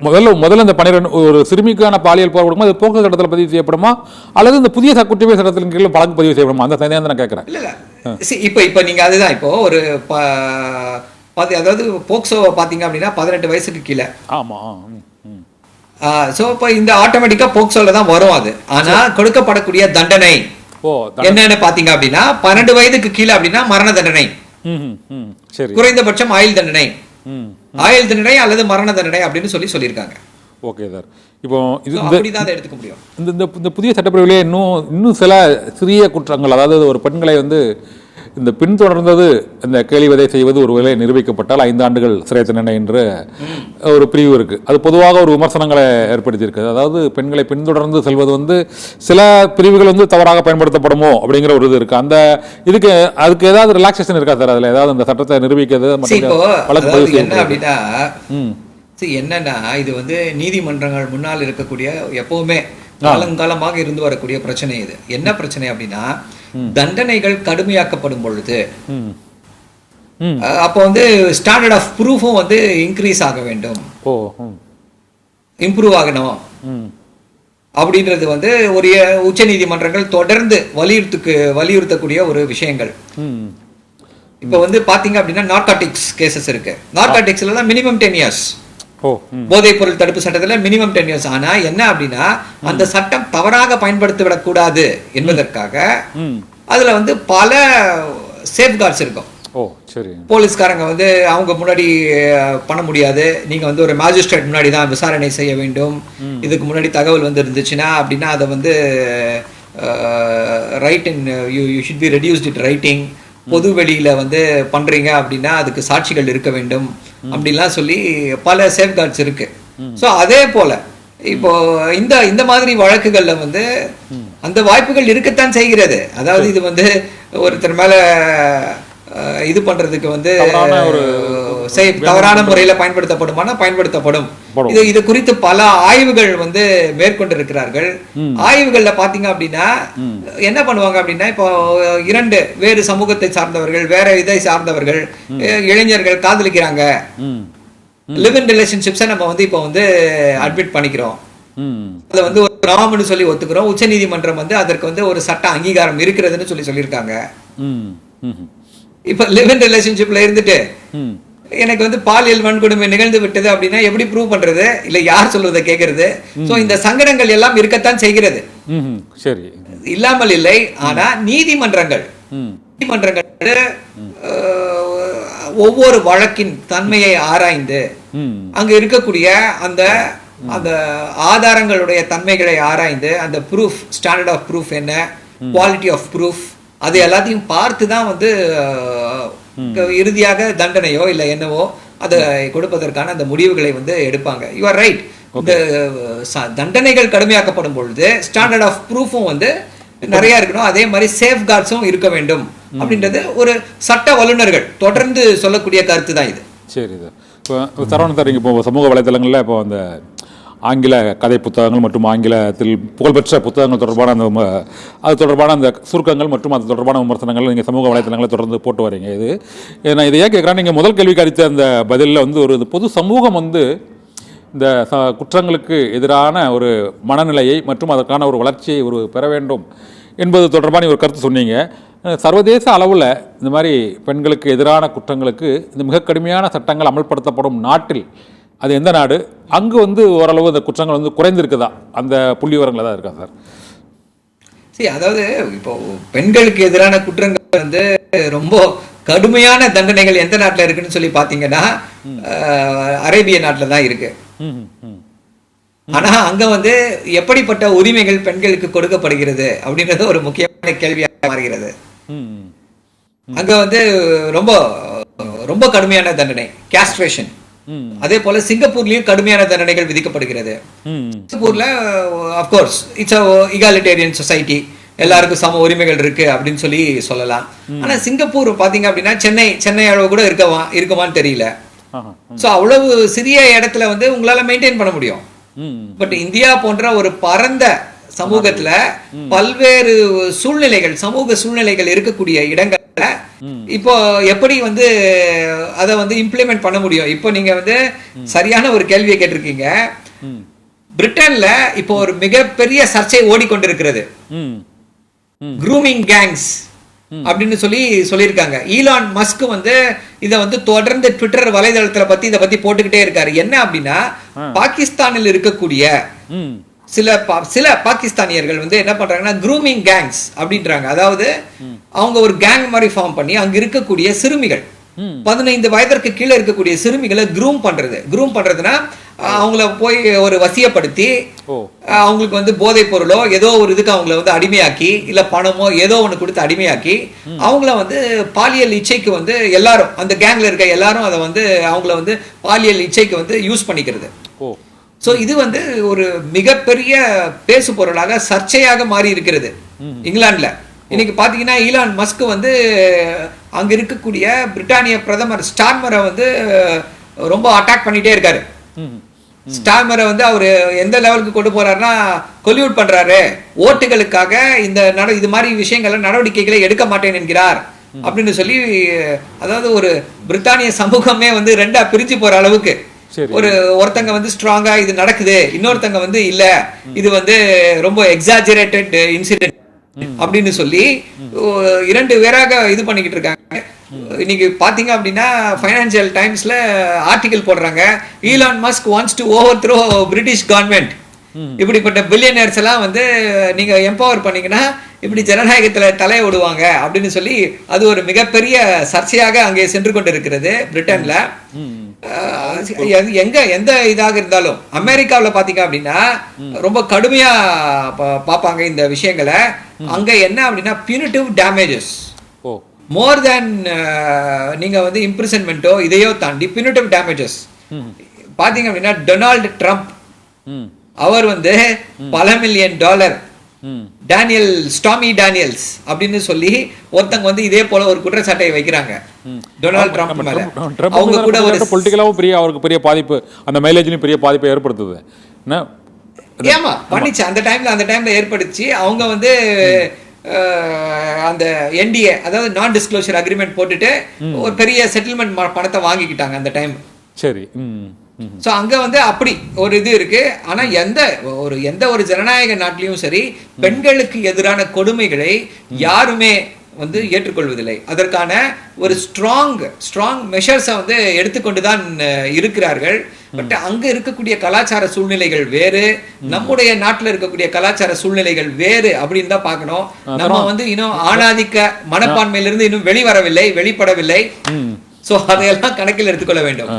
முதல்ல இந்த 12 ஒரு சிறுமிக்கான பாலியல் புகார் கொடுக்கும்போது அது போக்குவரத்து சட்டத்தில் பதிவு செய்யப்படுமா அல்லது இந்த புதிய குற்றவியல் சட்டத்தின் கீழ் வழக்கு பதிவு செய்யப்படுமா? அந்த சந்தேகம் நான் கேட்குறேன். இல்லை இப்போ நீங்கள் அதுதான் இப்போ ஒரு அதாவது போக்சோவை பார்த்தீங்க அப்படின்னா 18 வயசுக்கு கீழே. ஆமாம். ஸோ இப்போ இந்த ஆட்டோமேட்டிக்காக போக்சோவில் தான் வரும் அது. ஆனால் கொடுக்கப்படக்கூடிய தண்டனை என்னன்னு பார்த்தீங்க அப்படின்னா 12 வயதுக்கு கீழே அப்படின்னா மரண தண்டனை, குறைந்தபட்சம் ஆயுள் தண்டனை, ஆயுள் தண்டனை அல்லது மரண தண்டனை அப்படின்னு சொல்லியிருக்காங்க. Okay sir. இப்போ இது அப்படிதான் எடுத்துக்க முடியும். இந்த புதிய சட்டப்பிரிவிலே இன்னும் சில சிறிய குற்றங்கள், அதாவது ஒரு பெண்களை இந்த பின்தொடர்ந்தது இந்த கேலிவதை செய்வது ஒரு வேலை நிரூபிக்கப்பட்டால் 5 ஆண்டுகள் சிறை தண்டனை என்று ஒரு பிரிவு இருக்குது. அது பொதுவாக ஒரு விமர்சனங்களை ஏற்படுத்தியிருக்கு. அதாவது பெண்களை பின்தொடர்ந்து செல்வது சில பிரிவுகள் தவறாக பயன்படுத்தப்படுமோ அப்படிங்கிற ஒரு இது இருக்குது. அதுக்கு ஏதாவது ரிலாக்ஸேஷன் இருக்கா சார்? அதில் ஏதாவது இந்த சட்டத்தை நிரூபிக்கிறது என்னன்னா இது நீதிமன்றங்கள் முன்னால் இருக்கக்கூடிய எப்பவுமே காலங்காலமாக இருந்து வரக்கூடிய பிரச்சனை. இது என்ன பிரச்சனை அப்படின்னா, தண்டனைகள் கடுமையாக்கப்படும் பொழுது அப்போ ஸ்டாண்டர்ட் ஆஃப் ப்ரூஃபும் இன்க்ரீஸ் ஆக வேண்டும், இம்ப்ரூவ் ஆகணும் அப்படின்றது ஒரு உச்ச நீதிமன்றங்கள் தொடர்ந்து வலியுறுத்தக்கூடிய ஒரு விஷயங்கள். இப்போ பாத்தீங்க அப்படின்னா நார்காட்டிக்ஸ் கேசஸ் இருக்கு. நார்காட்டிக்ஸ்ல தான் மினிமம் 10 years போதைப் பொருள் தடுப்பு சட்டத்தில் மினிமம் 10 years. ஆனா என்ன அப்படின்னா, அந்த சட்டம் தவறாக பயன்படுத்திவிடக் கூடாது என்பதற்காக அதுல பல சேஃப்கார்ட்ஸ் இருக்கும். போலீஸ்காரங்க அவங்க முன்னாடி பண்ண முடியாது. நீங்க ஒரு மேஜிஸ்ட்ரேட் முன்னாடி தான் விசாரணை செய்ய வேண்டும். இதுக்கு முன்னாடி தகவல் இருந்துச்சுன்னா அப்படின்னா அதை right in you should be reduced it writing. பொது வெளியில பண்றீங்க அப்படின்னா அதுக்கு சாட்சிகள் இருக்க வேண்டும் அப்படின்லாம் சொல்லி பல சேஃப்கார்ட்ஸ் இருக்கு. ஸோ அதே போல இப்போ இந்த மாதிரி வழக்குகள்ல அந்த வாய்ப்புகள் இருக்கத்தான் செய்கிறது. அதாவது இது ஒருத்தர் மேல இது பண்றதுக்கு தவறான முறையில பயன்படுத்தப்படும். இது குறித்து பல ஆய்வுகள் மேற்கொண்டிருக்கிறார்கள். ஆய்வுகள்ல பாத்தீங்க அப்படின்னா என்ன பண்ணுவாங்க அப்படின்னா, இப்போ 2 வேறு சமூகத்தை சார்ந்தவர்கள், வேற இதை சார்ந்தவர்கள், இளைஞர்கள் காதலிக்கிறாங்க. லிவ் இன் ரிலேஷன்ஷிப்ஸை நம்ம இப்போ அட்மிட் பண்ணிக்கிறோம். அதை ஒரு நாம்னு சொல்லி ஒத்துக்கிறோம். உச்ச நீதிமன்றம் அதற்கு ஒரு சட்ட அங்கீகாரம் இருக்கிறதுன்னு சொல்லியிருக்காங்க. இப்ப லிவ் இன் ரிலேஷன்ஷிப்ல இருந்துட்டு எனக்கு பாலியல் வன்கொடுமை நிகழ்ந்து விட்டது அப்படின்னா எப்படி ப்ரூவ் பண்றது? இல்ல யார் சொல்றதை கேட்கறது? சோ இந்த சங்கடங்கள் எல்லாம் இருக்கத்தான் செய்கிறது. சரி, இல்லாமல் இல்லை. ஆனா நீதிமன்றங்கள் ஒவ்வொரு வழக்கின் தன்மையை ஆராய்ந்து அங்க இருக்கக்கூடிய அந்த ஆதாரங்களுடைய தன்மைகளை ஆராய்ந்து அந்த ப்ரூஃப், ஸ்டாண்டர்ட் ஆஃப் ப்ரூஃப் என்ன, குவாலிட்டி ஆஃப் ப்ரூஃப், அது எல்லாத்தையும் பார்த்து தான் இறுதியாக தண்டனையோ இல்லை என்னவோ அதை கொடுப்பதற்கான அந்த முடிவுகளை எடுப்பாங்க. You are right. இந்த தண்டனைகள் கடுமையாக்கப்படும் பொழுது ஸ்டாண்டர்ட் ஆஃப் ப்ரூஃபும் நிறைய இருக்கணும். அதே மாதிரி சேஃப்கார்ட்ஸும் இருக்க வேண்டும் அப்படின்றது ஒரு சட்ட வல்லுநர்கள் தொடர்ந்து சொல்லக்கூடிய கருத்து தான் இது. சரி சார். இப்போ சரவணன் சார், இப்போ சமூக வலைதளங்களில் இப்போ அந்த ஆங்கில கதை புத்தகங்கள் மற்றும் ஆங்கிலத்தில் புகழ்பெற்ற புத்தகங்கள் தொடர்பான அது தொடர்பான அந்த சுருக்கங்கள் மற்றும் அது தொடர்பான விமர்சனங்கள் நீங்கள் சமூக வலைத்தளங்களை தொடர்ந்து போட்டு வரீங்க. நான் இதை ஏன் கேட்குறேன், நீங்கள் முதல் கேள்விக்கு அளித்த அந்த பதிலில் ஒரு பொது சமூகம் இந்த குற்றங்களுக்கு எதிரான ஒரு மனநிலையை மற்றும் அதற்கான ஒரு வளர்ச்சியை பெற வேண்டும் என்பது தொடர்பான ஒரு கருத்து சொன்னீங்க. சர்வதேச அளவில் இந்த மாதிரி பெண்களுக்கு எதிரான குற்றங்களுக்கு இந்த மிக கடுமையான சட்டங்கள் அமல்படுத்தப்படும் நாட்டில் அது எந்த நாடு? அங்கு ஓரளவு அந்த குற்றங்கள் குறைந்திருக்குதா? அந்த புள்ளி விவரங்கள் தான் இருக்கா சார்? சரி, அதாவது இப்போ பெண்களுக்கு எதிரான குற்றங்கள் ரொம்ப கடுமையான தண்டனைகள் எந்த நாட்டில் இருக்குன்னு சொல்லி பார்த்தீங்கன்னா அரேபிய நாட்டில் தான் இருக்கு. ஆனா அங்க எப்படிப்பட்ட உரிமைகள் பெண்களுக்கு கொடுக்கப்படுகிறது அப்படின்றது ஒரு முக்கியமான கேள்வியாக மாறுகிறது. அங்க ரொம்ப ரொம்ப கடுமையான தண்டனை, கேஸ்ட்ரேஷன். அதே போல சிங்கப்பூர்லயும் கடுமையான தண்டனைகள் விதிக்கப்படுகிறது. சிங்கப்பூர்ல அப்கோர்ஸ் இட்ஸ் இகாலிட்டேரியன் சொசைட்டி, எல்லாருக்கும் சம உரிமைகள் இருக்கு அப்படின்னு சொல்லலாம். ஆனா சிங்கப்பூர் பாத்தீங்க அப்படின்னா சென்னை அளவு கூட இருக்குமான்னு தெரியல. சோ அவ்வளவு சிறிய இடத்துல உங்களால மெயின்டைன் பண்ண முடியும். பட் இந்தியா போன்ற ஒரு பரந்த சமூகத்துல பல்வேறு சூழ்நிலைகள், சமூக சூழ்நிலைகள் இருக்கக்கூடிய இடங்கள்ல இப்போ எப்படி வந்து அதை வந்து இம்ப்ளிமெண்ட் பண்ண முடியும்? இப்போ நீங்க வந்து சரியான ஒரு கேள்வியை கேட்டிருக்கீங்க. பிரிட்டன்ல இப்போ ஒரு மிகப்பெரிய சர்ச்சை ஓடிக்கொண்டிருக்கிறது, க்ரூமிங் கேங்ஸ் அப்படின்னு சொல்லியிருக்காங்க. ஈலான் மஸ்க் வந்து இதை வந்து தொடர்ந்து ட்விட்டர் வலைதளத்துல பத்தி இதை பத்தி போட்டுக்கிட்டே இருக்காரு. என்ன அப்படின்னா, பாகிஸ்தானில் இருக்கக்கூடிய சில பாகிஸ்தானியர்கள் வந்து என்ன பண்றாங்கன்னா க்ரூமிங் கேங்ஸ் அப்படின்றாங்க. அதாவது அவங்க ஒரு கேங் மாதிரி ஃபார்ம் பண்ணி அங்க இருக்கக்கூடிய சிறுமிகள், 15 வயதிற்கு கீழே இருக்கக்கூடிய சிறுமிகளை க்ரூம் பண்றதுன்னா அவங்கள போய் ஒரு வசியப்படுத்தி அவங்களுக்கு வந்து போதைப் பொருளோ ஏதோ ஒரு இதுக்கு அவங்கள வந்து அடிமையாக்கி, இல்ல பணமோ ஏதோ ஒண்ணு கொடுத்து அடிமையாக்கி அவங்கள வந்து பாலியல் இச்சைக்கு வந்து எல்லாரும், அந்த கேங்ல இருக்க எல்லாரும் அதை வந்து அவங்கள வந்து பாலியல் இச்சைக்கு வந்து யூஸ் பண்ணிக்கிறது. சோ இது வந்து ஒரு மிகப்பெரிய பேசு பொருளாக, சர்ச்சையாக மாறி இருக்கிறது இங்கிலாந்துல. இன்னைக்கு பாத்தீங்கன்னா ஈலான் மஸ்க் வந்து அங்க இருக்கக்கூடிய பிரிட்டானிய பிரதமர் ஸ்டார்மரை வந்து ரொம்ப அட்டாக் பண்ணிட்டே இருக்காரு. ஸ்டார்மரை வந்து அவரு எந்த லெவலுக்கு கொண்டு போறாருன்னா, கொல்யூட் பண்றாரு, ஓட்டுகளுக்காக இது மாதிரி விஷயங்களை நடவடிக்கைகளை எடுக்க மாட்டேன் என்கிறார் அப்படின்னு சொல்லி, அதாவது ஒரு பிரித்தானிய சமூகமே வந்து ரெண்டா பிரிஞ்சு போற அளவுக்கு ஒருத்தங்க வந்து ஸ்ட்ராங்கா இது நடக்குது, இன்னொருத்தங்க வந்து இல்ல இது வந்து ரொம்ப எக்ஸாஜரேட்டட் இன்சிடென்ட் அப்படின்னு சொல்லி இரண்டு பேராக இது பண்ணிக்கிட்டு இருக்காங்க. இன்னைக்கு பாத்தீங்க அப்படின்னா ஃபைனான்சியல் டைம்ஸ்ல ஆர்டிகல் போடுறாங்க, Elon Musk wants to ஓவர்த்ரோ British government. இப்படிப்பட்ட பில்லியனர்ஸ் எல்லாம் வந்து நீங்க எம்பவர் பண்ணீங்கன்னா இப்படி ஜனநாயகத்துல தலையை விடுவாங்க அப்படின்னு சொல்லி அது ஒரு மிகப்பெரிய சர்ச்சையாக அங்கே சென்று கொண்டிருக்கிறது பிரிட்டன்ல. எந்த இதாக இருந்தாலும் அமெரிக்காவில் பாத்தீங்க அப்படின்னா ரொம்ப கடுமையா பார்ப்பாங்க இந்த விஷயங்களை. அங்க என்ன அப்படின்னா பியூனிட்டிவ் டேமேஜஸ் மோர் தேன் நீங்க வந்து இம்ப்ரிசன்மெண்ட்டோ இதையோ தாண்டி பியூனிட்டிவ் டேமேஜஸ் பாத்தீங்க அப்படின்னா டொனால்டு ட்ரம்ப் அவர் வந்து பல $1 மில்லியன் ஸ்டாமி டேனியல்ஸ் அப்படின்னு சொல்லி ஒருத்தங்க வந்து இதே போல ஒரு குற்றச்சாட்டை வைக்கிறாங்க டொனால்ட் ட்ரம்ப் மேல. அவங்க கூட ஒரு பொலிட்டிக்கலாவும் அவருக்கு பெரிய பாதிப்பு, அந்த மைலேஜ்லயும் பெரிய பாதிப்பை ஏற்படுத்துது. ஏமா பண்ணிச்சு அந்த டைம்ல ஏற்படுத்தி அவங்க வந்து அந்த என்டிஏ, அதாவது நான் டிஸ்க்ளோஷர் அக்ரிமெண்ட் போட்டுட்டு ஒரு பெரிய செட்டில்மெண்ட் பணத்தை வாங்கிக்கிட்டாங்க அந்த டைம். சரி. சோ அங்க வந்து அப்படி ஒரு இது இருக்கு. ஆனா எந்த ஒரு ஜனநாயக நாட்டிலையும் சரி பெண்களுக்கு எதிரான கொடுமைகளை யாருமே வந்து ஏற்றுக்கொள்வதில்லை. அதற்கான ஒரு ஸ்ட்ராங் மெஷர்ஸை வந்து எடுத்துக்கொண்டுதான் இருக்கிறார்கள். பட் அங்க இருக்கக்கூடிய கலாச்சார சூழ்நிலைகள் வேறு, நம்முடைய நாட்டுல இருக்கக்கூடிய கலாச்சார சூழ்நிலைகள் வேறு அப்படின்னு தான் பார்க்கணும். நம்ம வந்து இன்னும் ஆணாதிக்க மனப்பான்மையிலிருந்து இன்னும் வெளிப்படவில்லை. சோ அதையெல்லாம் கணக்கில் எடுத்துக்கொள்ள வேண்டும்.